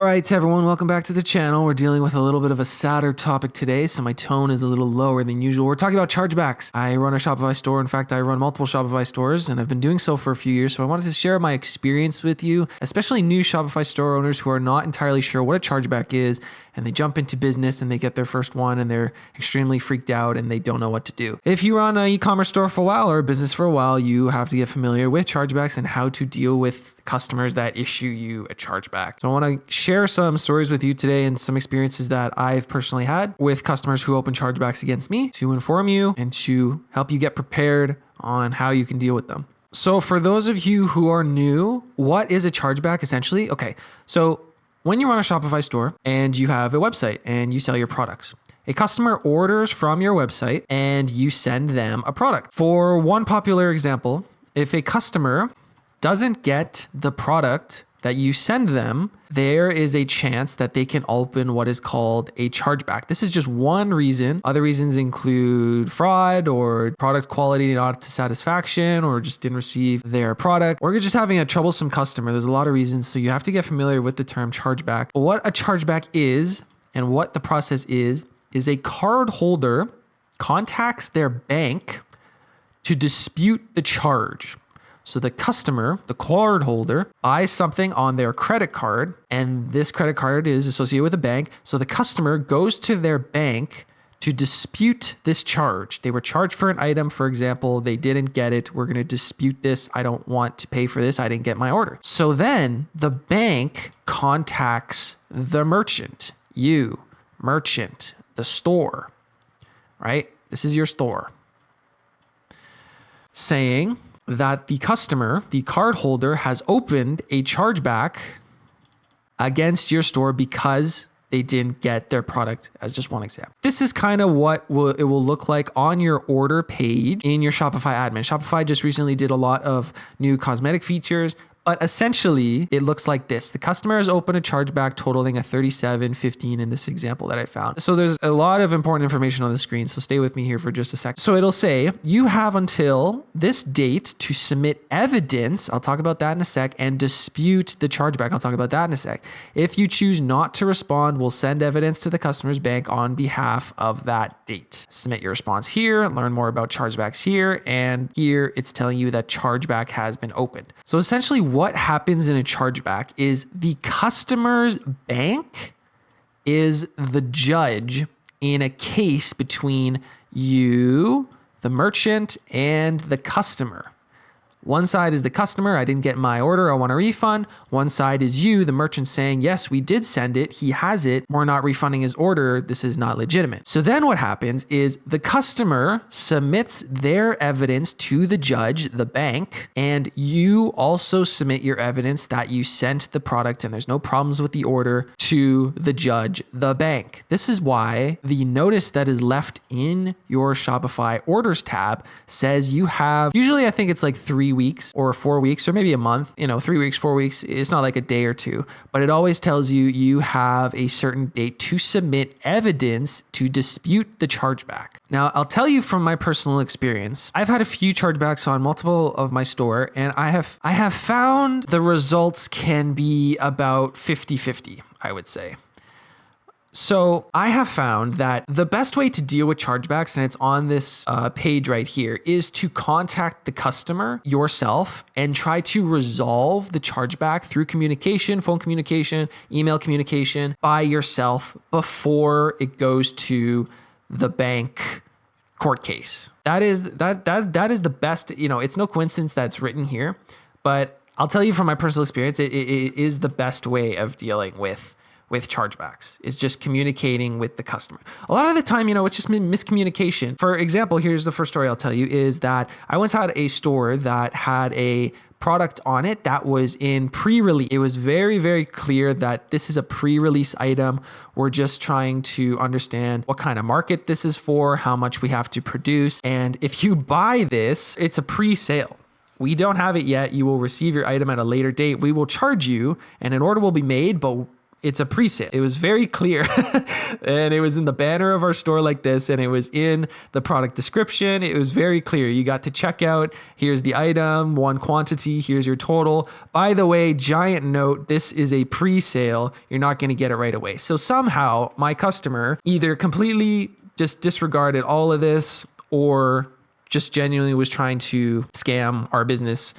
All right, everyone, welcome back to the channel. We're dealing with a little bit of a sadder topic today, so my tone is a little lower than usual. We're talking about chargebacks. I run a Shopify store. In fact, I run multiple Shopify stores, and I've been doing so for a few years, so I wanted to share my experience with you, especially new Shopify store owners who are not entirely sure what a chargeback is, and they jump into business and they get their first one, and they're extremely freaked out, and they don't know what to do. If you run an e-commerce store for a while or a business for a while, you have to get familiar with chargebacks and how to deal with customers that issue you a chargeback. So I want to share some stories with you today and some experiences that I've personally had with customers who open chargebacks against me to inform you and to help you get prepared on how you can deal with them. So for those of you who are new, what is a chargeback essentially? Okay, so when you run a Shopify store and you have a website and you sell your products, a customer orders from your website and you send them a product. For one popular example, if a customer doesn't get the product that you send them, there is a chance that they can open what is called a chargeback. This is just one reason. Other reasons include fraud or product quality not to satisfaction, or just didn't receive their product, or you're just having a troublesome customer. There's a lot of reasons. So you have to get familiar with the term chargeback. But what a chargeback is and what the process is a card holder contacts their bank to dispute the charge. So the customer, the card holder, buys something on their credit card, and this credit card is associated with a bank. So the customer goes to their bank to dispute this charge. They were charged for an item, for example, they didn't get it. We're going to dispute this. I don't want to pay for this. I didn't get my order. So then the bank contacts the merchant, you, merchant, the store, right? This is your store, saying that the customer, the card holder, has opened a chargeback against your store because they didn't get their product, as just one example. This is kind of what it will look like on your order page in your Shopify admin. Shopify just recently did a lot of new cosmetic features, but essentially it looks like this. The customer has opened a chargeback totaling a $37.15 in this example that I found. So there's a lot of important information on the screen, so stay with me here for just a second. So it'll say, you have until this date to submit evidence, I'll talk about that in a sec, and dispute the chargeback, I'll talk about that in a sec. If you choose not to respond, we'll send evidence to the customer's bank on behalf of that date. Submit your response here, learn more about chargebacks here, and here it's telling you that chargeback has been opened. So essentially what happens in a chargeback is the customer's bank is the judge in a case between you, the merchant, and the customer. One side is the customer, I didn't get my order, I want a refund. One side is you, the merchant, saying, yes, we did send it, he has it, we're not refunding his order, this is not legitimate. So then what happens is the customer submits their evidence to the judge, the bank, and you also submit your evidence that you sent the product and there's no problems with the order to the judge, the bank. This is why the notice that is left in your Shopify orders tab says you have, usually I think it's like 3 weeks or 4 weeks or maybe a month, 3 weeks, 4 weeks. It's not like a day or two, but it always tells you you have a certain date to submit evidence to dispute the chargeback. Now, I'll tell you from my personal experience, I've had a few chargebacks on multiple of my store, and I have found the results can be about 50-50, I would say. So I have found that the best way to deal with chargebacks, and it's on this page right here, is to contact the customer yourself and try to resolve the chargeback through communication, phone communication, email communication by yourself before it goes to the bank court case. That is the best, it's no coincidence that it's written here, but I'll tell you from my personal experience, it is the best way of dealing with chargebacks, is just communicating with the customer. A lot of the time, it's just miscommunication. For example, here's the first story I'll tell you, is that I once had a store that had a product on it that was in pre-release. It was very, very clear that this is a pre-release item. We're just trying to understand what kind of market this is for, how much we have to produce. And if you buy this, it's a pre-sale. We don't have it yet. You will receive your item at a later date. We will charge you and an order will be made, but it's a pre-sale. It was very clear and it was in the banner of our store like this, and it was in the product description. It was very clear. You got to check out. Here's the item, one quantity. Here's your total. By the way, giant note, this is a pre-sale. You're not going to get it right away. So somehow my customer either completely just disregarded all of this or just genuinely was trying to scam our business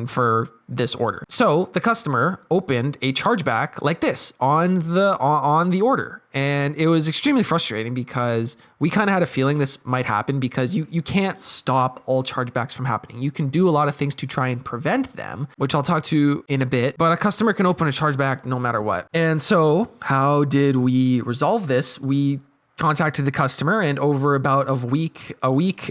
for this order. So the customer opened a chargeback like this on the order. And it was extremely frustrating because we kind of had a feeling this might happen, because you can't stop all chargebacks from happening. You can do a lot of things to try and prevent them, which I'll talk to in a bit, but a customer can open a chargeback no matter what. And so how did we resolve this? We contacted the customer, and over about a week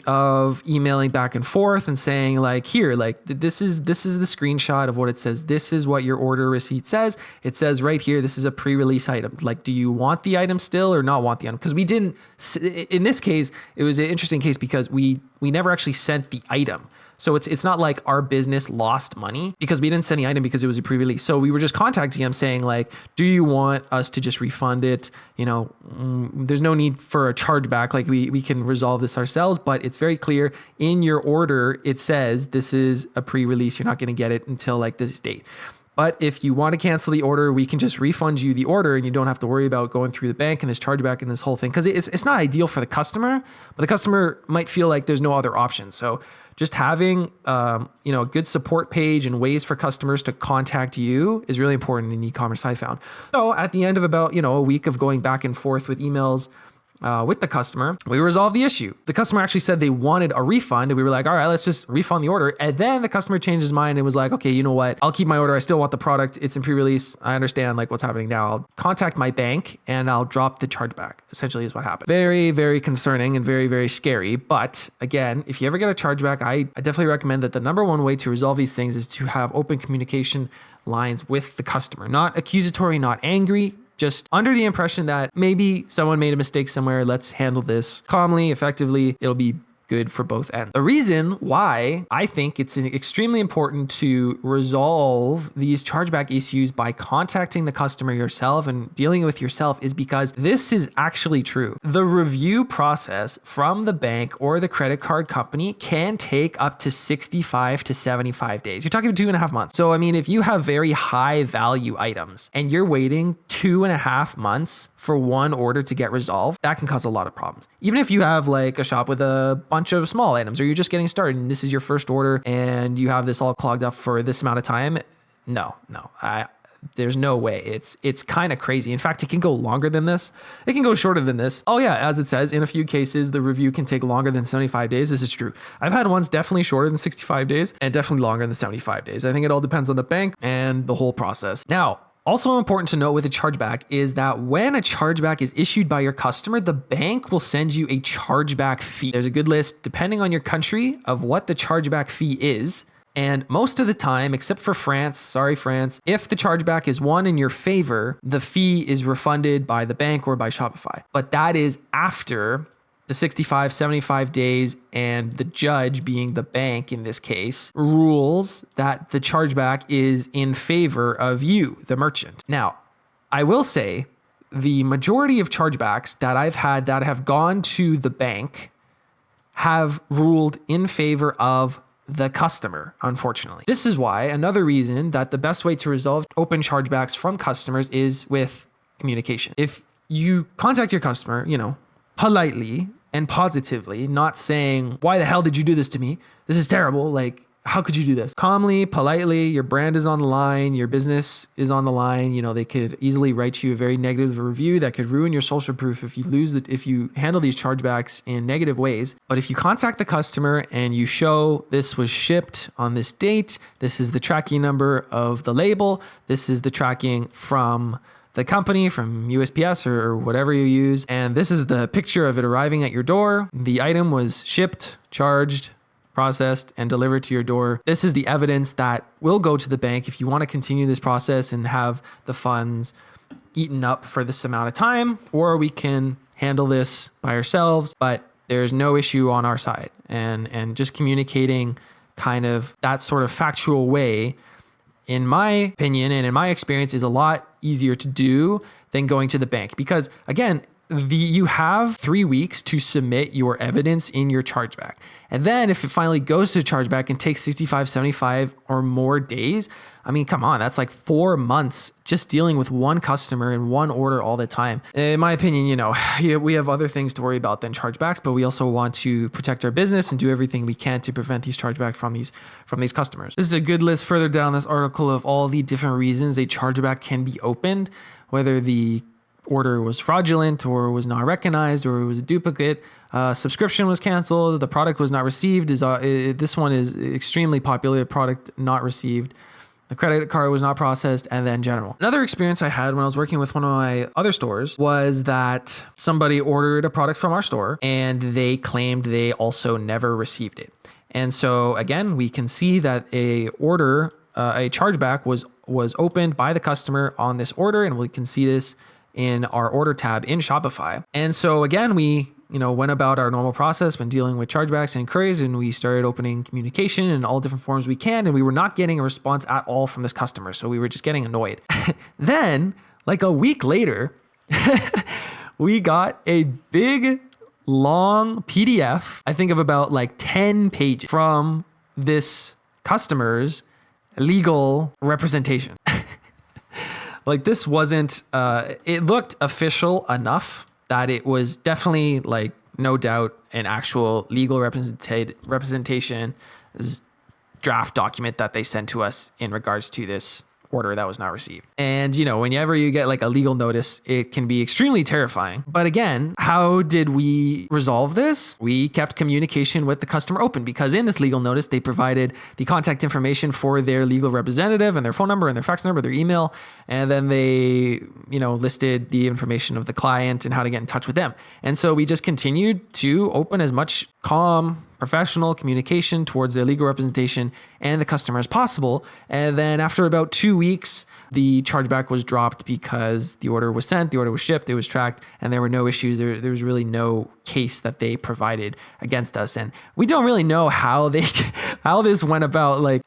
of emailing back and forth and saying like, here, like this is the screenshot of what it says. This is what your order receipt says. It says right here, this is a pre-release item. Like, do you want the item still or not want the item? Because we didn't, in this case, it was an interesting case because we never actually sent the item. So it's not like our business lost money because we didn't send the item because it was a pre-release. So we were just contacting him saying like, do you want us to just refund it? There's no need for a chargeback. Like we can resolve this ourselves, but it's very clear in your order. It says this is a pre-release. You're not going to get it until like this date. But if you want to cancel the order, we can just refund you the order and you don't have to worry about going through the bank and this chargeback and this whole thing. Because it's not ideal for the customer, but the customer might feel like there's no other option. So just having a good support page and ways for customers to contact you is really important in e-commerce, I found. So at the end of about a week of going back and forth with emails with the customer, we resolved the issue. The customer actually said they wanted a refund, and we were like, all right, let's just refund the order. And then the customer changed his mind and was like, okay, you know what? I'll keep my order. I still want the product. It's in pre-release. I understand like what's happening now. I'll contact my bank and I'll drop the chargeback, essentially is what happened. Very, very concerning and very, very scary. But again, if you ever get a chargeback, I definitely recommend that the number one way to resolve these things is to have open communication lines with the customer, not accusatory, not angry, just under the impression that maybe someone made a mistake somewhere. Let's handle this calmly, effectively. It'll be good for both ends. The reason why I think it's extremely important to resolve these chargeback issues by contacting the customer yourself and dealing with yourself is because this is actually true. The review process from the bank or the credit card company can take up to 65 to 75 days. You're talking 2.5 months. So, I mean, if you have very high value items and you're waiting 2.5 months for one order to get resolved, that can cause a lot of problems. Even if you have like a shop with a bunch of small items, or you're just getting started and this is your first order and you have this all clogged up for this amount of time, there's no way. It's kind of crazy. In fact, it can go longer than this. It can go shorter than this. Oh yeah, as it says, in a few cases, the review can take longer than 75 days. This is true. I've had ones definitely shorter than 65 days and definitely longer than 75 days. I think it all depends on the bank and the whole process. Now, also important to note with a chargeback is that when a chargeback is issued by your customer, the bank will send you a chargeback fee. There's a good list, depending on your country, of what the chargeback fee is. And most of the time, except for France, if the chargeback is won in your favor, the fee is refunded by the bank or by Shopify. But that is after the 65, 75 days, and the judge, being the bank in this case, rules that the chargeback is in favor of you, the merchant. Now, I will say the majority of chargebacks that I've had that have gone to the bank have ruled in favor of the customer, unfortunately. This is why another reason that the best way to resolve open chargebacks from customers is with communication. If you contact your customer, politely and positively, not saying, why the hell did you do this to me? This is terrible. Like, how could you do this? Calmly, politely, your brand is on the line, your business is on the line. They could easily write you a very negative review that could ruin your social proof if you handle these chargebacks in negative ways. But if you contact the customer and you show this was shipped on this date, this is the tracking number of the label, this is the tracking from the company, from USPS or whatever you use, and this is the picture of it arriving at your door. The item was shipped, charged, processed, and delivered to your door. This is the evidence that will go to the bank if you want to continue this process and have the funds eaten up for this amount of time, or we can handle this by ourselves, but there's no issue on our side. And just communicating kind of that sort of factual way in my opinion and in my experience, is a lot easier to do than going to the bank. Because again, you have 3 weeks to submit your evidence in your chargeback. And then if it finally goes to chargeback and takes 65, 75 or more days, I mean, come on, that's like 4 months just dealing with one customer and one order all the time. In my opinion, we have other things to worry about than chargebacks, but we also want to protect our business and do everything we can to prevent these chargebacks from these customers. This is a good list further down this article of all the different reasons a chargeback can be opened, whether the order was fraudulent or was not recognized or it was a duplicate, subscription was canceled, the product was not received. This one is extremely popular, product not received, the credit card was not processed, and then general. Another experience I had when I was working with one of my other stores was that somebody ordered a product from our store and they claimed they also never received it. And so again, we can see that a chargeback was opened by the customer on this order, and we can see this in our order tab in Shopify. And so again, we went about our normal process when dealing with chargebacks and inquiries, and we started opening communication in all different forms we can, and we were not getting a response at all from this customer. So we were just getting annoyed. Then, like a week later, we got a big, long PDF, I think of about like 10 pages from this customer's legal representation. Like this wasn't, it looked official enough that it was definitely like no doubt an actual legal representation draft document that they sent to us in regards to this order that was not received. And whenever you get like a legal notice, it can be extremely terrifying. But again, how did we resolve this? We kept communication with the customer open, because in this legal notice, they provided the contact information for their legal representative and their phone number and their fax number, their email. And then they, listed the information of the client and how to get in touch with them. And so we just continued to open as much calm, professional communication towards their legal representation and the customer as possible. And then after about 2 weeks, the chargeback was dropped because the order was sent, the order was shipped, it was tracked, and there were no issues. There was really no case that they provided against us. And we don't really know how this went about. Like,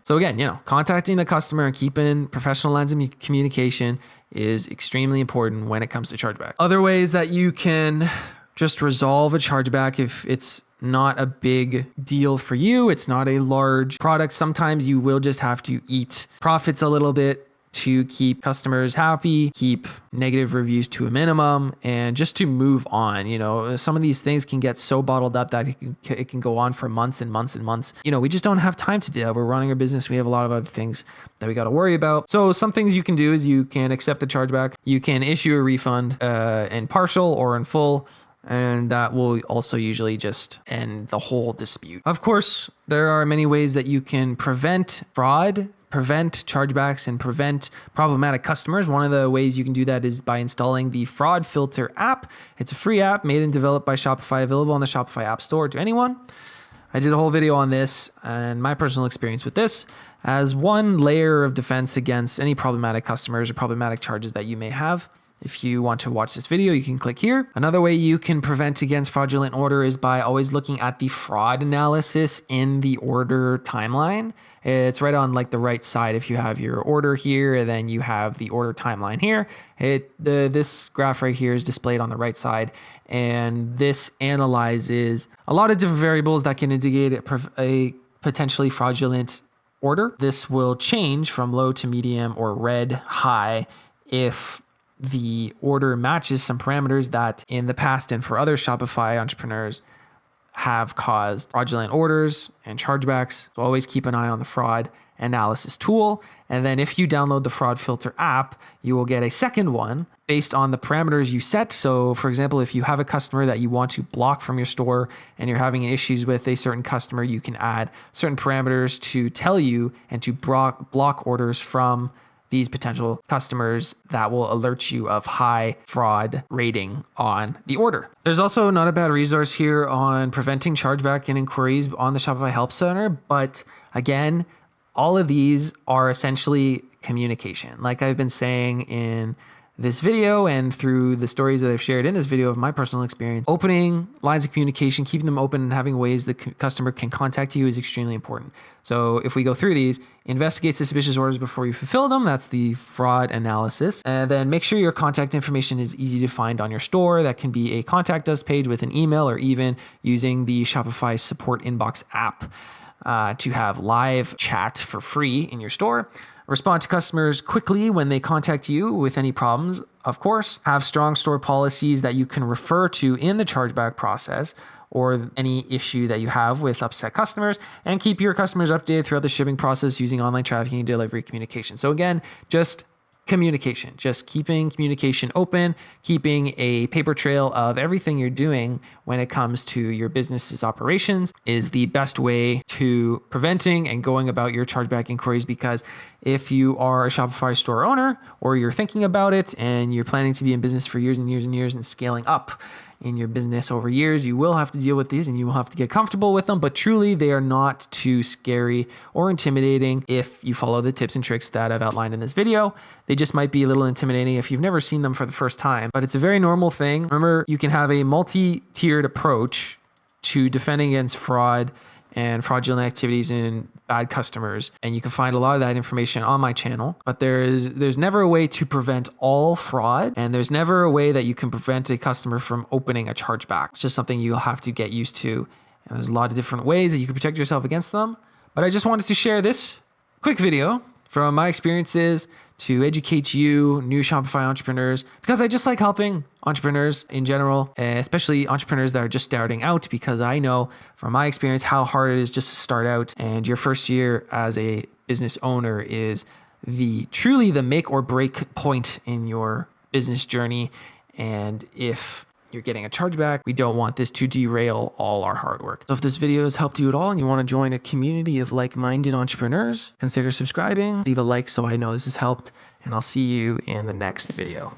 so again, contacting the customer and keeping professional lines of communication is extremely important when it comes to chargeback. Other ways that you can just resolve a chargeback if it's not a big deal for you, it's not a large product. Sometimes you will just have to eat profits a little bit to keep customers happy, keep negative reviews to a minimum, and just to move on. Some of these things can get so bottled up that it can go on for months and months and months. We just don't have time to do that. We're running a business. We have a lot of other things that we got to worry about. So some things you can do is you can accept the chargeback. You can issue a refund in partial or in full. And that will also usually just end the whole dispute. Of course, there are many ways that you can prevent fraud, prevent chargebacks, and prevent problematic customers. One of the ways you can do that is by installing the Fraud Filter app. It's a free app made and developed by Shopify, available on the Shopify App Store to anyone. I did a whole video on this and my personal experience with this as one layer of defense against any problematic customers or problematic charges that you may have. If you want to watch this video, you can click here. Another way you can prevent against fraudulent order is by always looking at the fraud analysis in the order timeline. It's right on like the right side. If you have your order here, and then you have the order timeline here, this graph right here is displayed on the right side. And this analyzes a lot of different variables that can indicate a potentially fraudulent order. This will change from low to medium or red high if the order matches some parameters that in the past and for other Shopify entrepreneurs have caused fraudulent orders and chargebacks. So always keep an eye on the fraud analysis tool. And then if you download the Fraud Filter app, you will get a second one based on the parameters you set. So for example, if you have a customer that you want to block from your store and you're having issues with a certain customer, you can add certain parameters to tell you and to block orders from these potential customers that will alert you of high fraud rating on the order. There's also not a bad resource here on preventing chargeback and inquiries on the Shopify Help Center. But again, all of these are essentially communication. Like I've been saying in this video and through the stories that I've shared in this video of my personal experience, opening lines of communication, keeping them open and having ways the customer can contact you is extremely important. So if we go through these, investigate suspicious orders before you fulfill them. That's the fraud analysis. And then make sure your contact information is easy to find on your store. That can be a contact us page with an email or even using the Shopify support inbox app to have live chat for free in your store. Respond to customers quickly when they contact you with any problems. Of course, have strong store policies that you can refer to in the chargeback process or any issue that you have with upset customers, and keep your customers updated throughout the shipping process using online tracking and delivery communication. So again, just communication, just keeping communication open, keeping a paper trail of everything you're doing when it comes to your business's operations is the best way to preventing and going about your chargeback inquiries. Because if you are a Shopify store owner or you're thinking about it and you're planning to be in business for years and years and years and scaling up in your business over years, you will have to deal with these and you will have to get comfortable with them, but truly they are not too scary or intimidating if you follow the tips and tricks that I've outlined in this video. They just might be a little intimidating if you've never seen them for the first time, but it's a very normal thing. Remember, you can have a multi-tiered approach to defending against fraud and fraudulent activities and bad customers. And you can find a lot of that information on my channel, but there's never a way to prevent all fraud. And there's never a way that you can prevent a customer from opening a chargeback. It's just something you'll have to get used to. And there's a lot of different ways that you can protect yourself against them. But I just wanted to share this quick video from my experiences to educate you, new Shopify entrepreneurs, because I just like helping entrepreneurs in general, especially entrepreneurs that are just starting out, because I know from my experience how hard it is just to start out. And your first year as a business owner is truly the make or break point in your business journey. And if you're getting a chargeback, we don't want this to derail all our hard work. So if this video has helped you at all and you want to join a community of like-minded entrepreneurs, consider subscribing, leave a like so I know this has helped, and I'll see you in the next video.